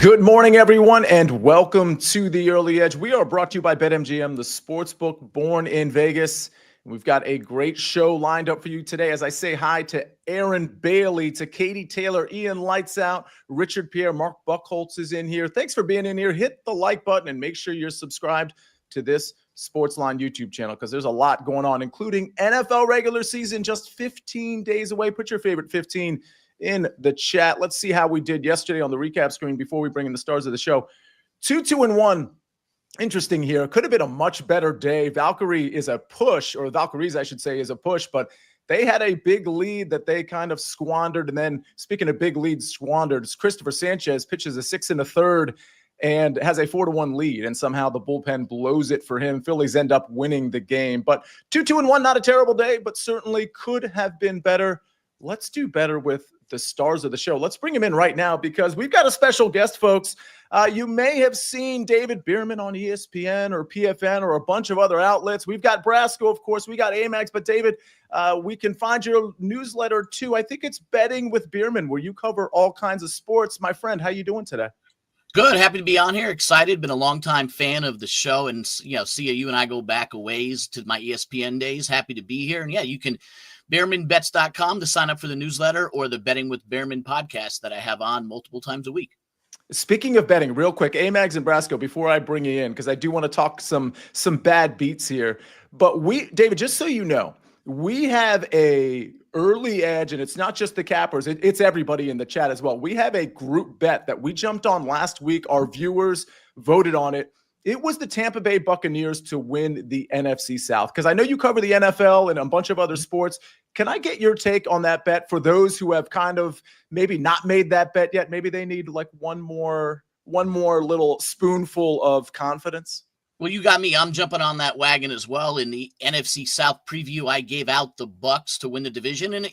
Good morning, everyone, and welcome to The Early Edge. We are brought to you by BetMGM, the sportsbook born in Vegas. We've got a great show lined up for you today as I say hi to Aaron Bailey, to Katie Taylor, Ian Lights Out, Richard Pierre, Mark Buckholtz is in here. Thanks for being in here. Hit the like button and make sure you're subscribed to this SportsLine YouTube channel because there's a lot going on, including NFL regular season just 15 days away. Put your favorite 15 in the chat. Let's see how we did yesterday on the recap screen before we bring in the stars of the show. 2-2-1. Interesting here. Could have been a much better day. Valkyrie is a push, or Valkyries, I should say, is a push, but they had a big lead that they kind of squandered. And then, speaking of big leads squandered, Christopher Sanchez pitches a 6 1/3 and has a 4-1 lead. And somehow the bullpen blows it for him. Phillies end up winning the game. But 2-2-1, not a terrible day, but certainly could have been better. Let's do better with the stars of the show. Let's bring him in right now because we've got a special guest, folks. You may have seen David Bearman on ESPN or PFN or a bunch of other outlets. We've got Brasco, of course. We got Amags. But, David, we can find your newsletter, too. I think it's Betting with Bearman, where you cover all kinds of sports. My friend, how you doing today? Good. Happy to be on here. Excited. Been a longtime fan of the show. And, Sia, you and I go back a ways to my ESPN days. Happy to be here. And, yeah, you can – BearmanBets.com to sign up for the newsletter or the Betting with Bearman podcast that I have on multiple times a week. Speaking of betting, real quick, Amags and Brasco, before I bring you in, because I do want to talk some bad beats here. But David, just so you know, we have a early edge, and it's not just the cappers, it's everybody in the chat as well. We have a group bet that we jumped on last week. Our viewers voted on it. It was the Tampa Bay Buccaneers to win the NFC South, because I know you cover the NFL and a bunch of other sports. Can I get your take on that bet for those who have kind of maybe not made that bet yet? Maybe they need like one more little spoonful of confidence. Well, you got me. I'm jumping on that wagon as well. In the NFC South preview, I gave out the Bucs to win the division, and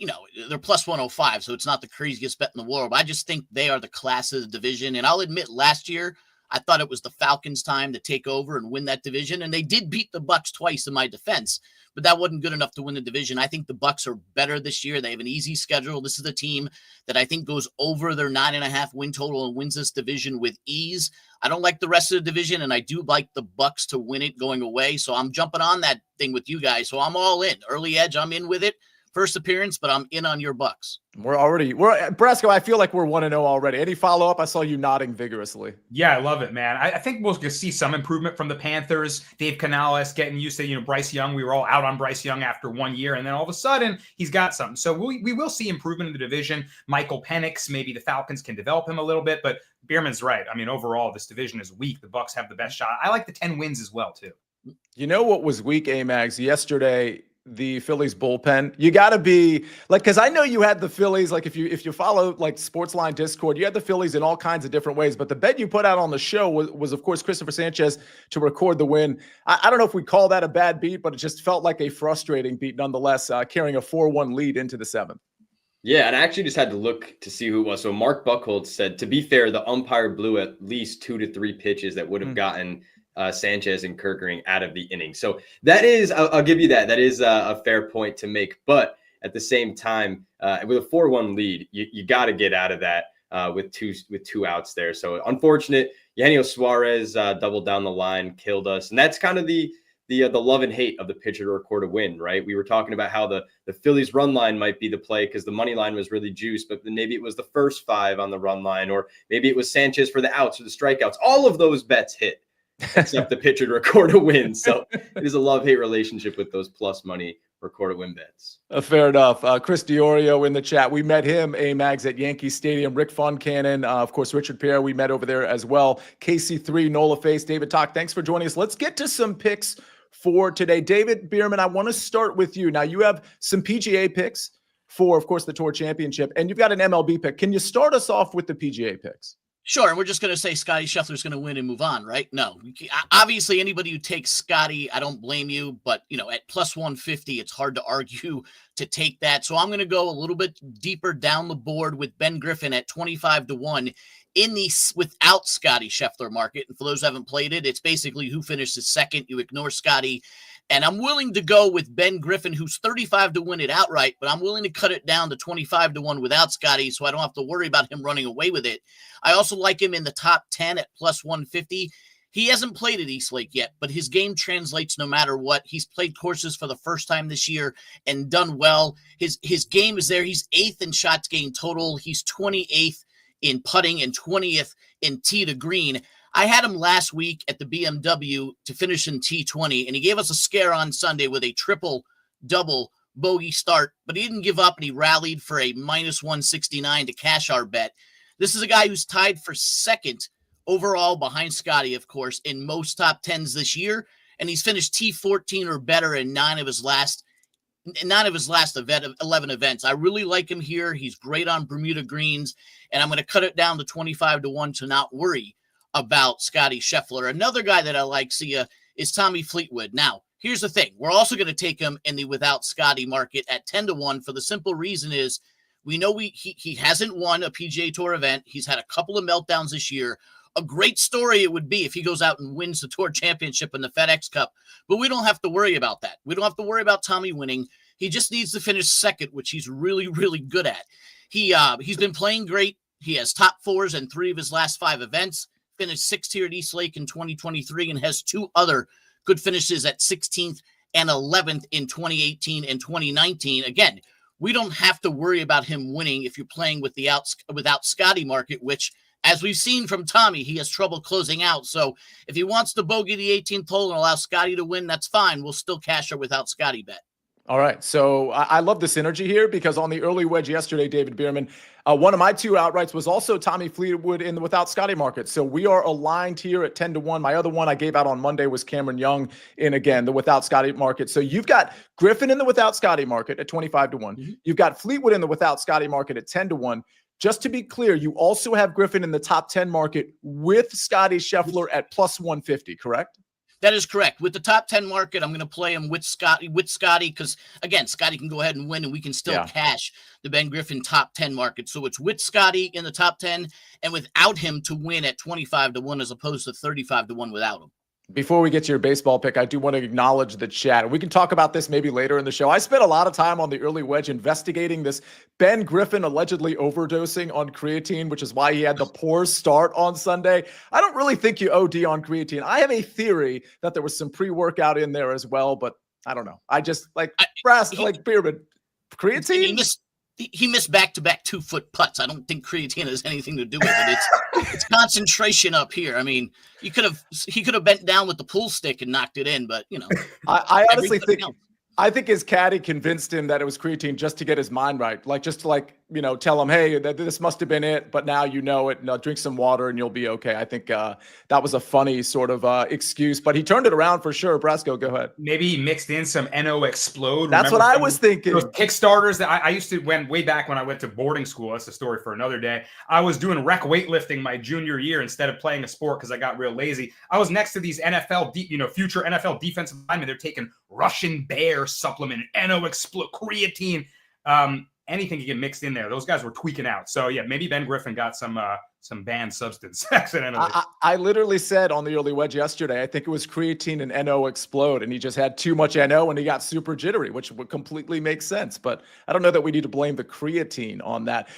they're plus 105, so it's not the craziest bet in the world. But I just think they are the class of the division, and I'll admit, last year I thought it was the Falcons' time to take over and win that division, and they did beat the Bucs twice in my defense, but that wasn't good enough to win the division. I think the Bucs are better this year. They have an easy schedule. This is a team that I think goes over their 9.5 win total and wins this division with ease. I don't like the rest of the division, and I do like the Bucs to win it going away, so I'm jumping on that thing with you guys. So I'm all in. Early edge, I'm in with it. First appearance, but I'm in on your Bucs. We're Brasco, I feel like we're 1-0 already. Any follow-up? I saw you nodding vigorously. Yeah, I love it, man. I think we'll see some improvement from the Panthers. Dave Canales getting used to, Bryce Young. We were all out on Bryce Young after 1 year, and then all of a sudden, he's got something. So we will see improvement in the division. Michael Penix, maybe the Falcons can develop him a little bit, but Bearman's right. I mean, overall, this division is weak. The Bucs have the best shot. I like the 10 wins as well, too. You know what was weak, Amags? Yesterday, the Phillies bullpen. You got to be like, because I know you had the Phillies, like if you follow like Sportsline Discord, you had the Phillies in all kinds of different ways, but the bet you put out on the show was of course Christopher Sanchez to record the win. I don't know if we call that a bad beat, but it just felt like a frustrating beat nonetheless, carrying a 4-1 lead into the 7th. Yeah, and I actually just had to look to see who it was. So Mark Buckholtz said, to be fair, the umpire blew at least 2 to 3 pitches that would have gotten Sanchez and Kerkering out of the inning. So that is, I'll give you that. That is a fair point to make. But at the same time, with a 4-1 lead, you got to get out of that with two outs there. So unfortunate. Eugenio Suarez doubled down the line, killed us. And that's kind of the love and hate of the pitcher to record a win, right? We were talking about how the Phillies run line might be the play because the money line was really juiced, but then maybe it was the first 5 on the run line, or maybe it was Sanchez for the outs or the strikeouts. All of those bets hit. Except the pitcher to record a win. So it is a love-hate relationship with those plus money record a win bets. Fair enough. Chris Diorio in the chat. We met him, Amags, at Yankee Stadium. Rick Foncannon, of course, Richard Pierre, we met over there as well. KC3, Nola Face, David Talk, thanks for joining us. Let's get to some picks for today. David Bearman, I want to start with you. Now, you have some PGA picks for, of course, the Tour Championship, and you've got an MLB pick. Can you start us off with the PGA picks? Sure, and we're just going to say Scotty Scheffler's going to win and move on, right? No. Obviously, anybody who takes Scotty, I don't blame you, but, at plus 150, it's hard to argue to take that. So I'm going to go a little bit deeper down the board with Ben Griffin at 25-1 in the without Scotty Scheffler market. And for those who haven't played it, it's basically who finishes second. You ignore Scotty, And I'm willing to go with Ben Griffin, who's 35 to win it outright, but I'm willing to cut it down to 25 to 1 without Scotty, so I don't have to worry about him running away with it. I also like him in the top 10 at plus 150. He hasn't played at East Lake yet, but his game translates no matter what. He's played courses for the first time this year and done well. His game is there. He's 8th in shots gained total. He's 28th in putting and 20th in tee to green. I had him last week at the BMW to finish in T20, and he gave us a scare on Sunday with a triple-double bogey start, but he didn't give up, and he rallied for a minus 169 to cash our bet. This is a guy who's tied for second overall behind Scotty, of course, in most top 10s this year, and he's finished T14 or better in 9 of his last 11 events. I really like him here. He's great on Bermuda greens, and I'm going to cut it down to 25 to 1 to not worry about Scotty Scheffler. Another guy that I like, Sia, is Tommy Fleetwood. Now, here's the thing. We're also going to take him in the without Scotty market at 10 to 1 for the simple reason is we know he hasn't won a PGA Tour event. He's had a couple of meltdowns this year. A great story it would be if he goes out and wins the Tour Championship and the FedEx Cup, but we don't have to worry about that. We don't have to worry about Tommy winning. He just needs to finish second, which he's really, really good at. He's been playing great. He has top 4s in 3 of his last 5 events, finished 6th here at East Lake in 2023, and has 2 other good finishes at 16th and 11th in 2018 and 2019. Again, we don't have to worry about him winning if you're playing with the without Scotty market, which, as we've seen from Tommy, he has trouble closing out. So if he wants to bogey the 18th hole and allow Scotty to win, that's fine. We'll still cash our without Scotty bet. All right. So I love the synergy here because on the early wedge yesterday, David Bearman, one of my 2 outrights was also Tommy Fleetwood in the without Scotty market. So we are aligned here at 10 to 1. My other one I gave out on Monday was Cameron Young in, again, the without Scotty market. So you've got Griffin in the without Scotty market at 25 to 1. Mm-hmm. You've got Fleetwood in the without Scotty market at 10 to 1. Just to be clear, you also have Griffin in the top 10 market with Scotty Scheffler at plus 150, correct? That is correct. With the top 10 market, I'm going to play him with Scotty because, again, Scotty can go ahead and win, and we can still cash the Ben Griffin top 10 market. So it's with Scotty in the top 10 and without him to win at 25 to 1 as opposed to 35 to 1 without him. Before we get to your baseball pick, I do want to acknowledge the chat. We can talk about this maybe later in the show. I spent a lot of time on the early wedge investigating this Ben Griffin allegedly overdosing on creatine, which is why he had the poor start on Sunday. I don't really think you OD on creatine. I have a theory that there was some pre-workout in there as well, but I don't know. I just like Bearman. Creatine? He missed back-to-back 2-foot putts. I don't think creatine has anything to do with it. It's concentration up here. I mean, he could have bent down with the pool stick and knocked it in, but I honestly think his caddy convinced him that it was creatine just to get his mind right, just to tell him, hey, this must have been it, but now you know it. Drink some water and you'll be okay. I think that was a funny sort of excuse, but he turned it around for sure. Brasco, go ahead. Maybe he mixed in some NO Explode. That's what I was thinking. Those Kickstarters that I used to, way back when I went to boarding school. That's a story for another day. I was doing rec weightlifting my junior year instead of playing a sport because I got real lazy. I was next to these future NFL defensive linemen. They're taking Russian Bear supplement, NO Explode, creatine. Anything you get mixed in there. Those guys were tweaking out. So yeah, maybe Ben Griffin got some banned substance accidentally. I literally said on the early wedge yesterday, I think it was creatine and NO Explode, and he just had too much NO and he got super jittery, which would completely make sense. But I don't know that we need to blame the creatine on that.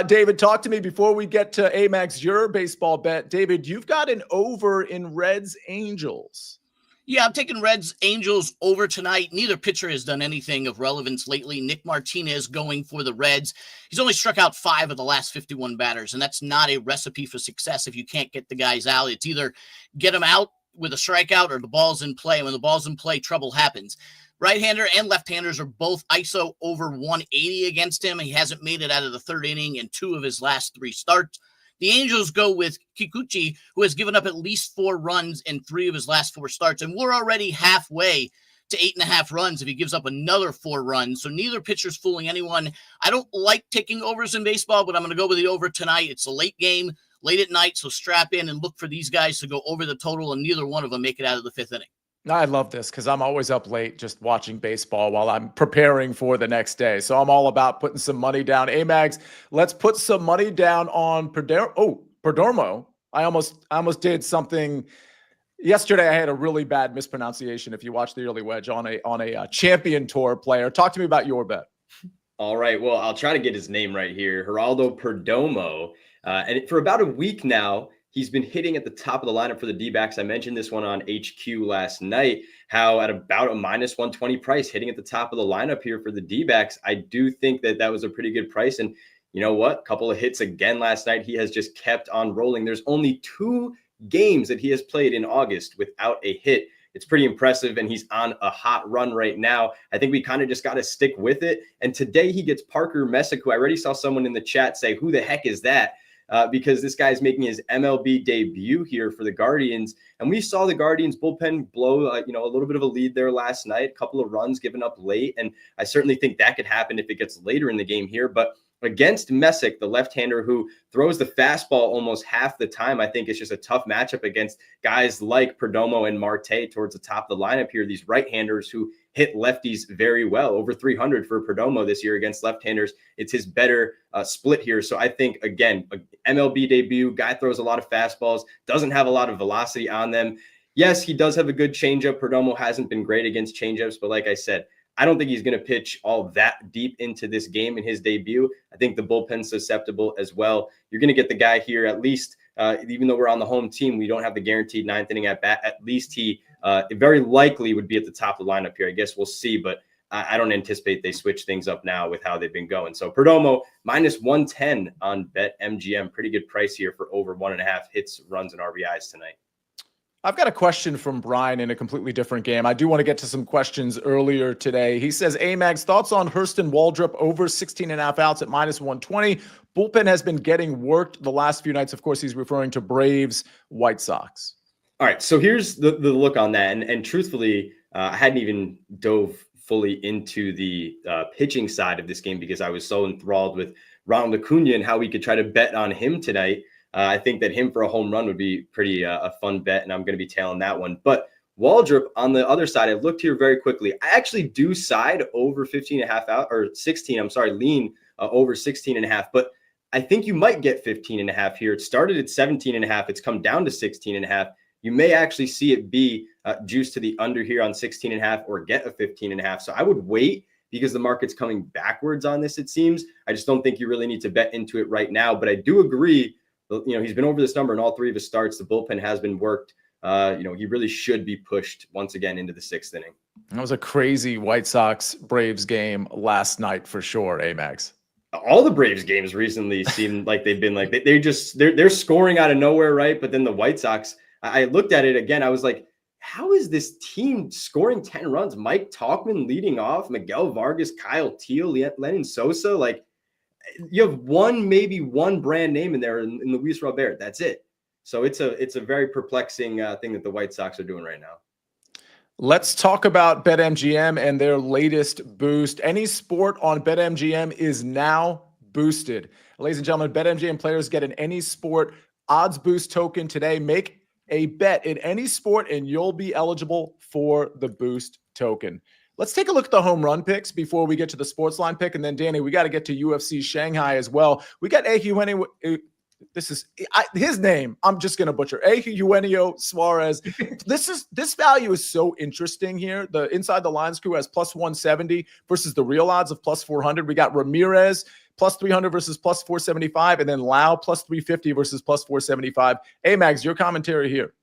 David, talk to me before we get to Amags, your baseball bet. David, you've got an over in Reds Angels. Yeah, I'm taking Reds Angels over tonight. Neither pitcher has done anything of relevance lately. Nick Martinez going for the Reds. He's only struck out 5 of the last 51 batters, and that's not a recipe for success if you can't get the guys out. It's either get them out with a strikeout or the ball's in play. When the ball's in play, trouble happens. Right-hander and left-handers are both ISO over 180 against him. He hasn't made it out of the 3rd inning in 2 of his last 3 starts. The Angels go with Kikuchi, who has given up at least 4 runs in 3 of his last 4 starts. And we're already halfway to 8.5 runs if he gives up another 4 runs. So neither pitcher's fooling anyone. I don't like taking overs in baseball, but I'm going to go with the over tonight. It's a late game, late at night, so strap in and look for these guys to go over the total, and neither one of them make it out of the 5th inning. I love this because I'm always up late just watching baseball while I'm preparing for the next day. So I'm all about putting some money down. Amags, let's put some money down on Perdomo. I almost did something Yesterday, I had a really bad mispronunciation. If you watch the early wedge on a champion tour player, talk to me about your bet. All right. Well, I'll try to get his name right here. Geraldo Perdomo. And for about a week now, he's been hitting at the top of the lineup for the D-backs. I mentioned this one on HQ last night, how at about a minus 120 price, hitting at the top of the lineup here for the D-backs. I do think that that was a pretty good price. And you know what? A couple of hits again last night. He has just kept on rolling. There's only 2 games that he has played in August without a hit. It's pretty impressive, and he's on a hot run right now. I think we kind of just got to stick with it. And today he gets Parker Messick, who I already saw someone in the chat say, who the heck is that? Because this guy is making his MLB debut here for the Guardians. And we saw the Guardians bullpen blow, a little bit of a lead there last night, a couple of runs given up late. And I certainly think that could happen if it gets later in the game here. But against Messick, the left-hander who throws the fastball almost half the time, I think it's just a tough matchup against guys like Perdomo and Marte towards the top of the lineup here. These right-handers who hit lefties very well, over 300 for Perdomo this year against left-handers. It's his better split here. So I think, again, MLB debut, guy throws a lot of fastballs, doesn't have a lot of velocity on them. Yes, he does have a good changeup. Perdomo hasn't been great against changeups, but like I said, I don't think he's going to pitch all that deep into this game in his debut. I think the bullpen's susceptible as well. You're going to get the guy here, at least, even though we're on the home team, we don't have the guaranteed 9th inning at bat. At least he very likely would be at the top of the lineup here. I guess we'll see, but I don't anticipate they switch things up now with how they've been going. So Perdomo, minus 110 on BetMGM. Pretty good price here for over 1.5 hits, runs, and RBIs tonight. I've got a question from Brian in a completely different game. I do want to get to some questions earlier today. He says, Amags, thoughts on Hurston Waldrop over 16.5 outs at minus 120. Bullpen has been getting worked the last few nights. Of course, he's referring to Braves, White Sox. All right, so here's the look on that. And truthfully, I hadn't even dove fully into the pitching side of this game because I was so enthralled with Ronald Acuna and how we could try to bet on him tonight. I think that him for a home run would be pretty a fun bet, and I'm going to be tailing that one. But Waldrop on the other side, I've looked here very quickly. I actually do side over 15.5 out or 16. I'm sorry, lean over 16.5. But I think you might get 15.5 here. It started at 17.5. It's come down to 16.5. You may actually see it be juiced to the under here on 16.5 or get a 15.5. So I would wait because the market's coming backwards on this, it seems. I just don't think you really need to bet into it right now. But I do agree. He's been over this number in all 3 of his starts. The bullpen has been worked. He really should be pushed once again into the 6th inning. That was a crazy White Sox Braves game last night for sure, Amags. All the Braves games recently seem like they've been like they're scoring out of nowhere, right? But then the White Sox, I looked at it again. I was like, how is this team scoring 10 runs? Mike Tauchman leading off, Miguel Vargas, Kyle Teel, Lennon Sosa, like. You have maybe one brand name in there in Luis Robert. That's it. So it's a very perplexing thing that the White Sox are doing right now. Let's talk about BetMGM and their latest boost. Any sport on BetMGM is now boosted. Ladies and gentlemen, BetMGM players get an any sport odds boost token today. Make a bet in any sport and you'll be eligible for the boost token. Let's take a look at the home run picks before we get to the SportsLine pick. And then, Danny, we got to get to UFC Shanghai as well. We got Eugenio. This is his name. I'm just going to butcher. Eugenio Suarez. This value is so interesting here. The Inside the Lines crew has plus 170 versus the real odds of plus 400. We got Ramirez plus 300 versus plus 475. And then Lau plus 350 versus plus 475. Mags, your commentary here.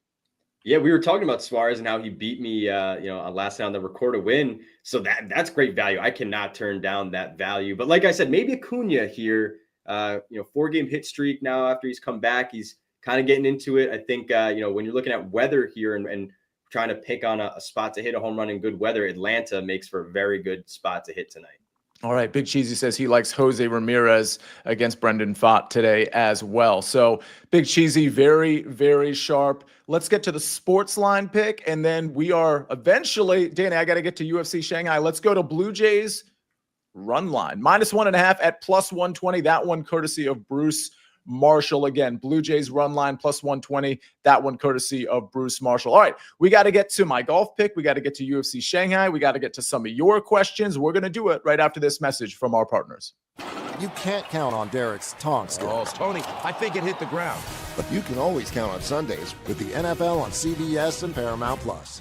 Yeah, we were talking about Suarez and how he beat me, last night on the record a win. So that's great value. I cannot turn down that value. But like I said, maybe Acuna here, 4-game hit streak now after he's come back. He's kind of getting into it. I think, when you're looking at weather here and trying to pick on a spot to hit a home run in good weather, Atlanta makes for a very good spot to hit tonight. All right. Big Cheesy says he likes Jose Ramirez against Brendan Pfaadt today as well. So Big Cheesy, very, very sharp. Let's get to the SportsLine pick. And then we are eventually, Danny, I got to get to UFC Shanghai. Let's go to Blue Jays run line. Minus 1.5 at plus 120. That one courtesy of Bruce Marshall. Again, Blue Jays run line plus 120. That one courtesy of Bruce Marshall. All right, we got to get to my golf pick. We got to get to UFC Shanghai. We got to get to some of your questions. We're going to do it right after this message from our partners. You can't count on Derek's tongue skill. Oh, Tony, I think it hit the ground. But you can always count on Sundays with the NFL on CBS and Paramount Plus.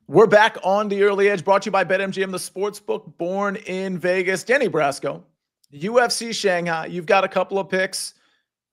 We're back on the Early Edge, brought to you by BetMGM, the sportsbook born in Vegas. Danny Brasco, UFC Shanghai. You've got a couple of picks.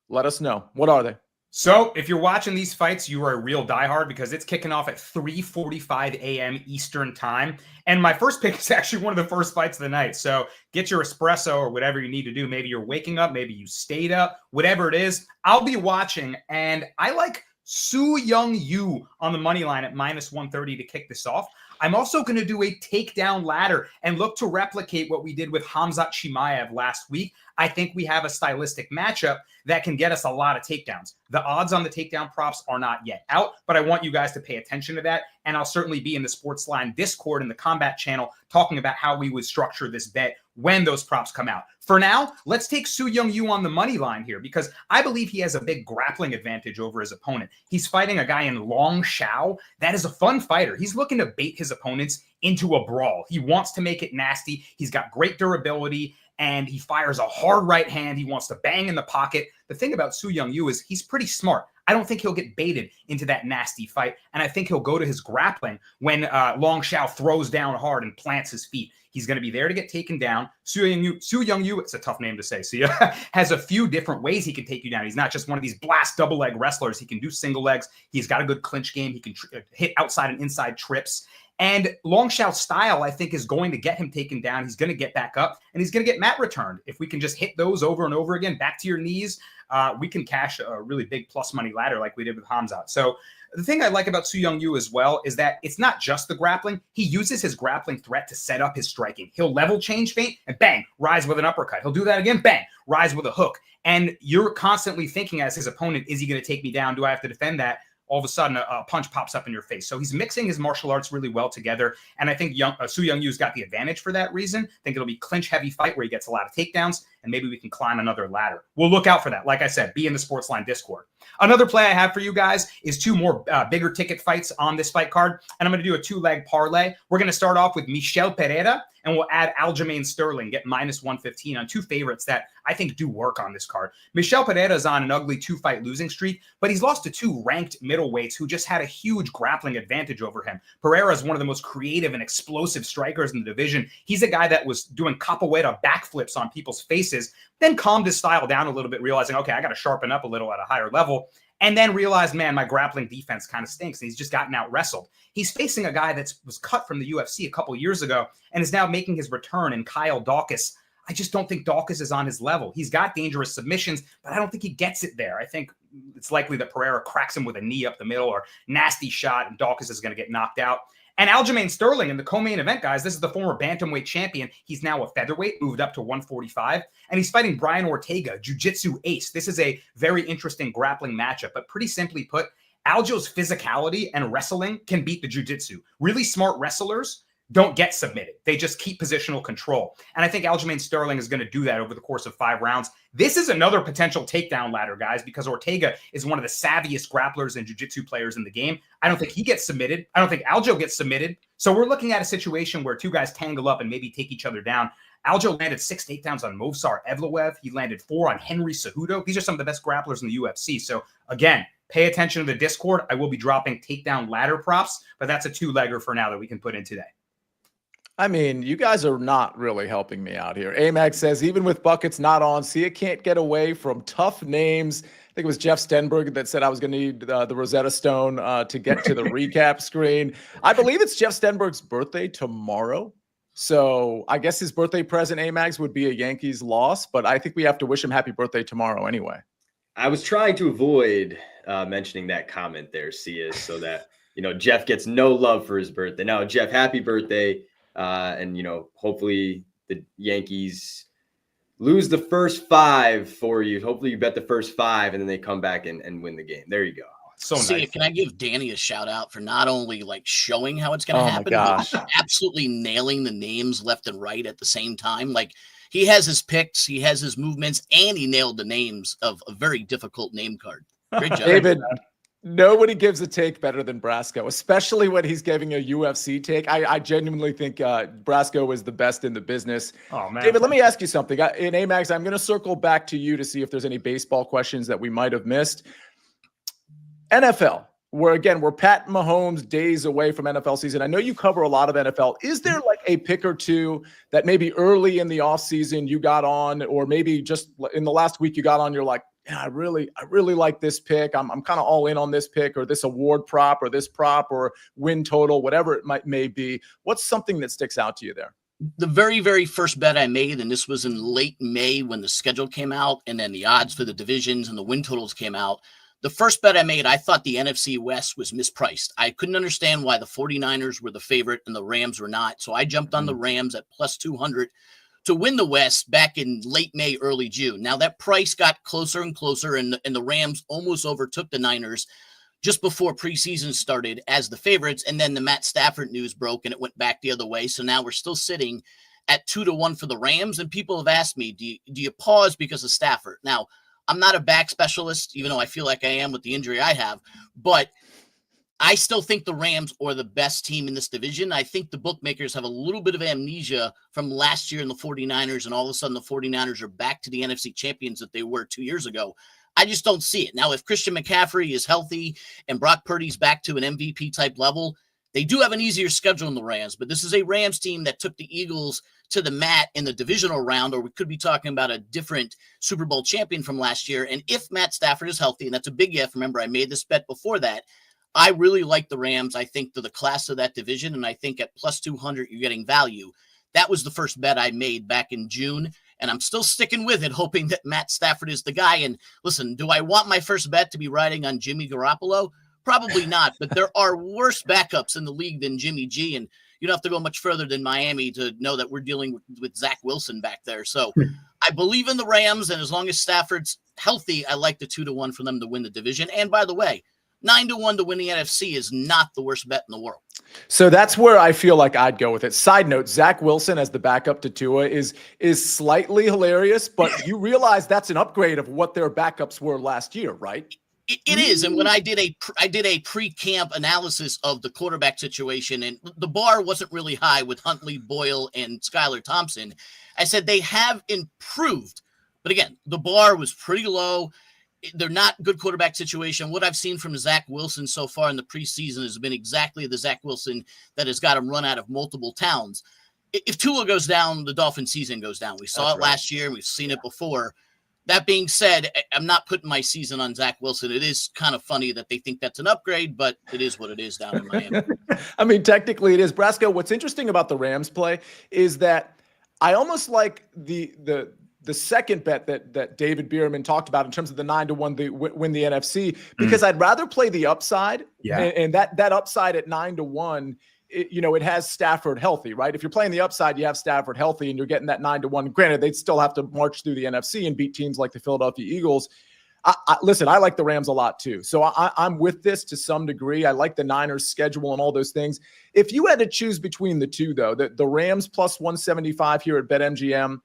Let us know. What are they? So if you're watching these fights, you are a real diehard because it's kicking off at 3:45 a.m. Eastern time. And my first pick is actually one of the first fights of the night. So get your espresso or whatever you need to do. Maybe you're waking up, maybe you stayed up, whatever it is. I'll be watching, and I like Su Young Yu on the money line at -130 to kick this off. I'm also going to do a takedown ladder and look to replicate what we did with Khamzat Chimaev last week. I think we have a stylistic matchup that can get us a lot of takedowns. The odds on the takedown props are not yet out, but I want you guys to pay attention to that. And I'll certainly be in the SportsLine Discord in the Combat channel talking about how we would structure this bet when those props come out. For now, let's take Su Young Yu on the money line here because I believe he has a big grappling advantage over his opponent. He's fighting a guy in Long Xiao. That is a fun fighter. He's looking to bait his opponents into a brawl. He wants to make it nasty. He's got great durability, and he fires a hard right hand. He wants to bang in the pocket. The thing about Su Young Yu is he's pretty smart. I don't think he'll get baited into that nasty fight, and I think he'll go to his grappling when Long Xiao throws down hard and plants his feet. He's going to be there to get taken down. Su Young Yu, it's a tough name to say, Sia, has a few different ways he can take you down. He's not just one of these blast double leg wrestlers. He can do single legs. He's got a good clinch game. He can hit outside and inside trips. And Long Xiao's style, I think, is going to get him taken down. He's going to get back up, and he's going to get mat returned. If we can just hit those over and over again, back to your knees, we can cash a really big plus money ladder like we did with Khamzat. So the thing I like about Su Young Yu as well is that it's not just the grappling. He uses his grappling threat to set up his striking. He'll level change feint and bang, rise with an uppercut. He'll do that again, bang, rise with a hook. And you're constantly thinking as his opponent, is he going to take me down? Do I have to defend that? All of a sudden, a punch pops up in your face. So he's mixing his martial arts really well together. And I think Su Young Yu's got the advantage for that reason. I think it'll be clinch-heavy fight where he gets a lot of takedowns, and maybe we can climb another ladder. We'll look out for that. Like I said, be in the SportsLine Discord. Another play I have for you guys is two more bigger ticket fights on this fight card. And I'm going to do a two-leg parlay. We're going to start off with Michel Pereira, and we'll add Aljamain Sterling, get -115 on two favorites that I think do work on this card. Michel Pereira is on an ugly two-fight losing streak, but he's lost to two ranked middleweights who just had a huge grappling advantage over him. Pereira is one of the most creative and explosive strikers in the division. He's a guy that was doing capoeira backflips on people's faces, then calmed his style down a little bit, realizing, okay, I got to sharpen up a little at a higher level. And then realized, man, my grappling defense kind of stinks. And he's just gotten out wrestled. He's facing a guy that was cut from the UFC a couple years ago and is now making his return in Kyle Dawkins. I just don't think Dawkins is on his level. He's got dangerous submissions, but I don't think he gets it there. I think it's likely that Pereira cracks him with a knee up the middle or nasty shot, and Dawkins is going to get knocked out. And Aljamain Sterling in the co-main event, guys, this is the former bantamweight champion. He's now a featherweight, moved up to 145, and he's fighting Brian Ortega, jiu-jitsu ace. This is a very interesting grappling matchup, but pretty simply put, Aljo's physicality and wrestling can beat the jiu-jitsu. Really smart wrestlers don't get submitted. They just keep positional control. And I think Aljamain Sterling is going to do that over the course of 5 rounds. This is another potential takedown ladder, guys, because Ortega is one of the savviest grapplers and jiu-jitsu players in the game. I don't think he gets submitted. I don't think Aljo gets submitted. So we're looking at a situation where two guys tangle up and maybe take each other down. Aljo landed 6 takedowns on Movsar Evloev. He landed 4 on Henry Cejudo. These are some of the best grapplers in the UFC. So again, pay attention to the Discord. I will be dropping takedown ladder props, but that's a 2-legger for now that we can put in today. I mean, you guys are not really helping me out here. Amags says, even with buckets not on, Sia can't get away from tough names. I think it was Jeff Stenberg that said I was going to need the Rosetta Stone to get to the recap screen. I believe it's Jeff Stenberg's birthday tomorrow. So I guess his birthday present, Amags, would be a Yankees loss. But I think we have to wish him happy birthday tomorrow anyway. I was trying to avoid mentioning that comment there, Sia, so that, Jeff gets no love for his birthday. Now, Jeff, happy birthday. And, hopefully the Yankees lose the first 5 for you. Hopefully you bet the first 5 and then they come back and win the game. There you go. So Sia, nice. Can I give Danny a shout out for not only showing how it's going to happen, but absolutely nailing the names left and right at the same time. He has his picks, he has his movements, and he nailed the names of a very difficult name card. Great job. Nobody gives a take better than Brasco, especially when he's giving a UFC take. I genuinely think Brasco is the best in the business. Oh, man. David, let me ask you something. In Amags, I'm going to circle back to you to see if there's any baseball questions that we might have missed. NFL, where again, we're Pat Mahomes days away from NFL season. I know you cover a lot of NFL. Is there like a pick or two that maybe early in the offseason you got on, or maybe just in the last week you got on, you're like, yeah, I really like this pick. I'm kind of all in on this pick, or this award prop, or this prop, or win total, whatever it may be. What's something that sticks out to you there? The very, very first bet I made, and this was in late May when the schedule came out, and then the odds for the divisions and the win totals came out. The first bet I made, I thought the NFC West was mispriced. I couldn't understand why the 49ers were the favorite and the Rams were not. So I jumped on the Rams at plus 200 to win the West back in late May, early June. Now that price got closer and closer, and the Rams almost overtook the Niners just before preseason started as the favorites. And then the Matt Stafford news broke and it went back the other way. So now we're still sitting at 2-1 for the Rams. And people have asked me, do you pause because of Stafford? Now, I'm not a back specialist, even though I feel like I am with the injury I have, but I still think the Rams are the best team in this division. I think the bookmakers have a little bit of amnesia from last year in the 49ers, and all of a sudden the 49ers are back to the NFC champions that they were 2 years ago. I just don't see it. Now, if Christian McCaffrey is healthy and Brock Purdy's back to an MVP type level, they do have an easier schedule in the Rams, but this is a Rams team that took the Eagles to the mat in the divisional round, or we could be talking about a different Super Bowl champion from last year. And if Matt Stafford is healthy, and that's a big if, remember I made this bet before that, I really like the Rams. I think they're the class of that division, and I think at plus 200, you're getting value. That was the first bet I made back in June, and I'm still sticking with it, hoping that Matt Stafford is the guy. And listen, do I want my first bet to be riding on Jimmy Garoppolo? Probably not, but there are worse backups in the league than Jimmy G, and you don't have to go much further than Miami to know that we're dealing with Zach Wilson back there. So I believe in the Rams, and as long as Stafford's healthy, I like the 2-1 for them to win the division. And by the way, 9-1 to win the NFC is not the worst bet in the world. So that's where I feel like I'd go with it. Side note, Zach Wilson as the backup to Tua is slightly hilarious, but you realize that's an upgrade of what their backups were last year, right? It is. And when I did a pre-camp analysis of the quarterback situation, and the bar wasn't really high with Huntley, Boyle, and Skylar Thompson, I said they have improved. But again, the bar was pretty low. They're not good quarterback situation. What I've seen from Zach Wilson so far in the preseason has been exactly the Zach Wilson that has got him run out of multiple towns. If Tua goes down, the Dolphins season goes down. We saw it last year. We've seen it before. That being said, I'm not putting my season on Zach Wilson. It is kind of funny that they think that's an upgrade, but it is what it is down in Miami. I mean, technically it is. Brasco, what's interesting about the Rams play is that I almost like the second bet that David Bearman talked about in terms of the 9-1 win the NFC, because I'd rather play the upside. Yeah. And that upside at 9-1, it has Stafford healthy, right? If you're playing the upside, you have Stafford healthy and you're getting that 9-1. Granted, they'd still have to march through the NFC and beat teams like the Philadelphia Eagles. Listen, I like the Rams a lot too. So I'm with this to some degree. I like the Niners schedule and all those things. If you had to choose between the two, though, the Rams plus 175 here at BetMGM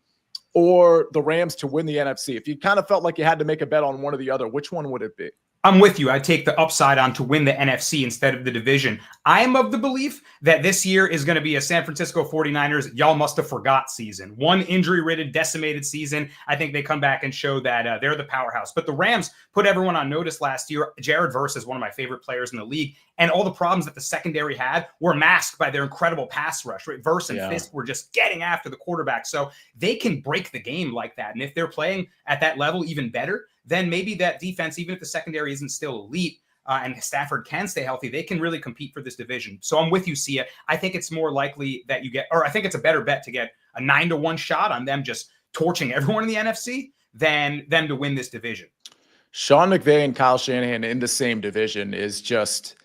or the Rams to win the NFC, if you kind of felt like you had to make a bet on one or the other, which one would it be? I'm with you. I take the upside on to win the NFC instead of the division. I am of the belief that this year is going to be a San Francisco 49ers y'all must have forgot season. One injury-ridden, decimated season. I think they come back and show that they're the powerhouse. But the Rams put everyone on notice last year. Jared Verse is one of my favorite players in the league. And all the problems that the secondary had were masked by their incredible pass rush. Right? Verse and Fisk were just getting after the quarterback. So they can break the game like that. And if they're playing at that level even better, then maybe that defense, even if the secondary isn't still elite and Stafford can stay healthy, they can really compete for this division. So I'm with you, Sia. I think it's more likely that you get, or I think it's a better bet to get a 9-1 shot on them just torching everyone in the NFC than them to win this division. Sean McVay and Kyle Shanahan in the same division is just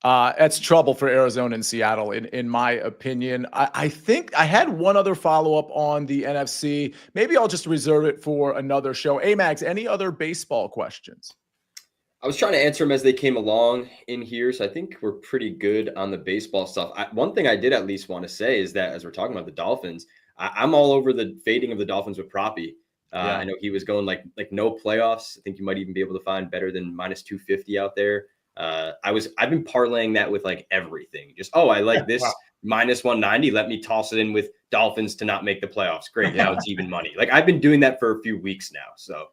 that's trouble for Arizona and Seattle, in my opinion. I think I had one other follow-up on the NFC. Maybe I'll just reserve it for another show. Amags, any other baseball questions? I was trying to answer them as they came along in here, so I think we're pretty good on the baseball stuff. One thing I did at least want to say is that as we're talking about the Dolphins, I'm all over the fading of the Dolphins with Proppy. I know he was going like no playoffs. I think you might even be able to find better than minus 250 out there. I've been parlaying that with like everything. Just, I like this minus 190. Let me toss it in with Dolphins to not make the playoffs. Great. Now it's even money. Like I've been doing that for a few weeks now. So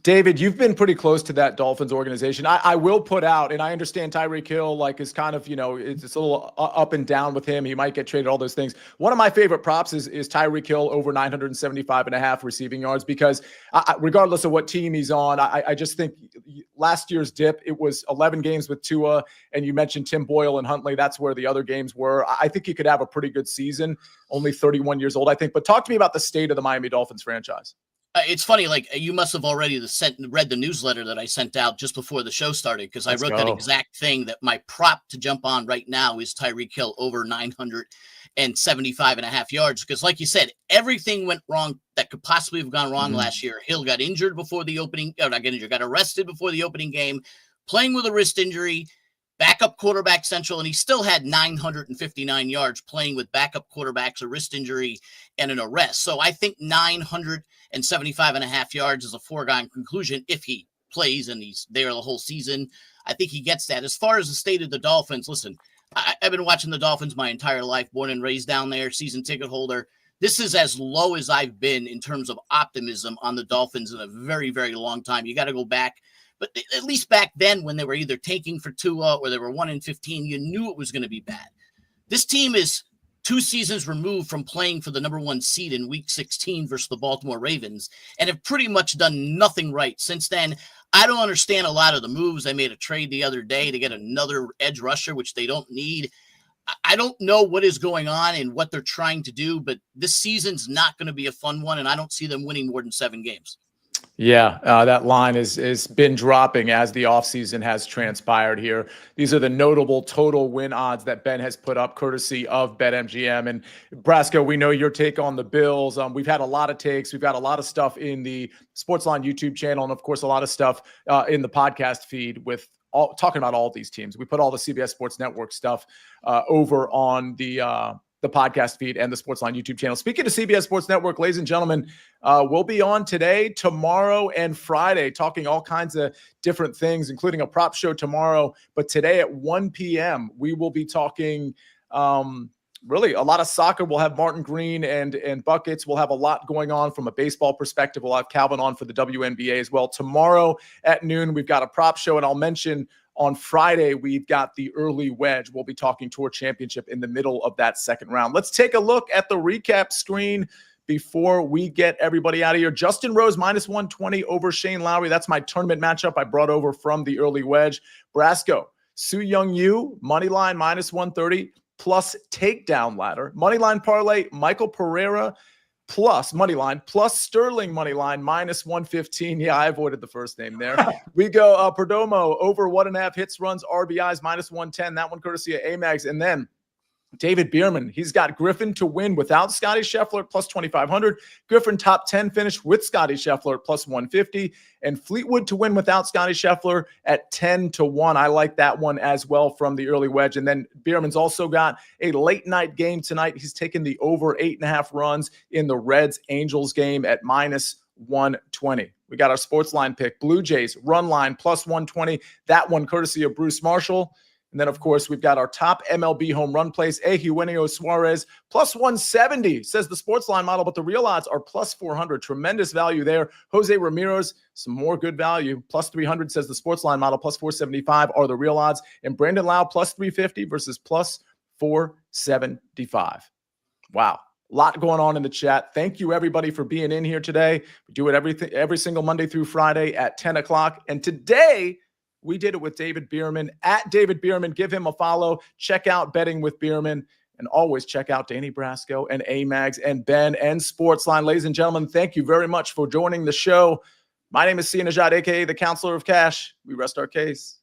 David, you've been pretty close to that Dolphins organization. I will put out, and I understand Tyreek Hill like is kind of, it's a little up and down with him. He might get traded, all those things. One of my favorite props is Tyreek Hill over 975.5 receiving yards, because regardless of what team he's on, I just think last year's dip, it was 11 games with Tua, and you mentioned Tim Boyle and Huntley. That's where the other games were. I think he could have a pretty good season, only 31 years old, I think. But talk to me about the state of the Miami Dolphins franchise. It's funny, like you must have already read the newsletter that I sent out just before the show started, because I wrote that exact thing, that my prop to jump on right now is Tyreek Hill over 975.5 yards. Because like you said, everything went wrong that could possibly have gone wrong last year. Hill got injured before the opening, got arrested before the opening game, playing with a wrist injury, backup quarterback central, and he still had 959 yards playing with backup quarterbacks, a wrist injury, and an arrest. So I think 975.5 yards is a foregone conclusion if he plays and he's there the whole season. I think he gets that. As far as the state of the Dolphins, listen, I've been watching the Dolphins my entire life, born and raised down there, season ticket holder. This is as low as I've been in terms of optimism on the Dolphins in a very, very long time. You got to go back. But at least back then, when they were either tanking for Tua or they were 1-15, you knew it was going to be bad. This team is 2 seasons removed from playing for the number 1 seed in Week 16 versus the Baltimore Ravens, and have pretty much done nothing right since then. I don't understand a lot of the moves. They made a trade the other day to get another edge rusher, which they don't need. I don't know what is going on and what they're trying to do, but this season's not going to be a fun one, and I don't see them winning more than 7 games. Yeah, that line is been dropping as the offseason has transpired here. These are the notable total win odds that Ben has put up courtesy of BetMGM. And Brasco, we know your take on the Bills. We've had a lot of takes. We've got a lot of stuff in the SportsLine YouTube channel, and of course, a lot of stuff in the podcast feed with talking about all of these teams. We put all the CBS Sports Network stuff over on the podcast feed and the SportsLine YouTube channel. Speaking of CBS Sports Network, ladies and gentlemen, we'll be on today, tomorrow, and Friday talking all kinds of different things, including a prop show tomorrow. But today at 1 p.m., we will be talking really a lot of soccer. We'll have Martin Green and Buckets. We'll have a lot going on from a baseball perspective. We'll have Calvin on for the WNBA as well. Tomorrow at noon, we've got a prop show, and I'll mention on Friday, we've got the early wedge. We'll be talking Tour Championship in the middle of that second round. Let's take a look at the recap screen before we get everybody out of here. Justin Rose, minus 120 over Shane Lowry. That's my tournament matchup I brought over from the early wedge. Brasco, Soo Young Yu, money line, minus 130, plus takedown ladder. Money line parlay, Michael Pereira, plus money line, plus Sterling money line, minus 115. Yeah, I avoided the first name there. We go Perdomo over 1.5 hits, runs, RBIs, minus 110. That one courtesy of Amags. And then David Bearman, he's got Griffin to win without Scotty Scheffler, plus 2,500. Griffin top 10 finish with Scotty Scheffler, plus 150. And Fleetwood to win without Scotty Scheffler at 10-1. I like that one as well from the early wedge. And then Bearman's also got a late night game tonight. He's taken the over 8.5 runs in the Reds-Angels game at minus 120. We got our sports line pick, Blue Jays run line, plus 120. That one courtesy of Bruce Marshall. And then, of course, we've got our top MLB home run plays. Eugenio Suarez, plus 170, says the SportsLine model, but the real odds are plus 400. Tremendous value there. Jose Ramirez, some more good value. Plus 300, says the SportsLine model. Plus 475 are the real odds. And Brandon Lau, plus 350 versus plus 475. Wow. A lot going on in the chat. Thank you, everybody, for being in here today. We do it every single Monday through Friday at 10 o'clock. And today, we did it with David Bearman, at David Bearman. Give him a follow. Check out Betting with Bearman. And always check out Danny Brasco and Amags and Ben and SportsLine. Ladies and gentlemen, thank you very much for joining the show. My name is Sia Nejad, a.k.a. the Counselor of Cash. We rest our case.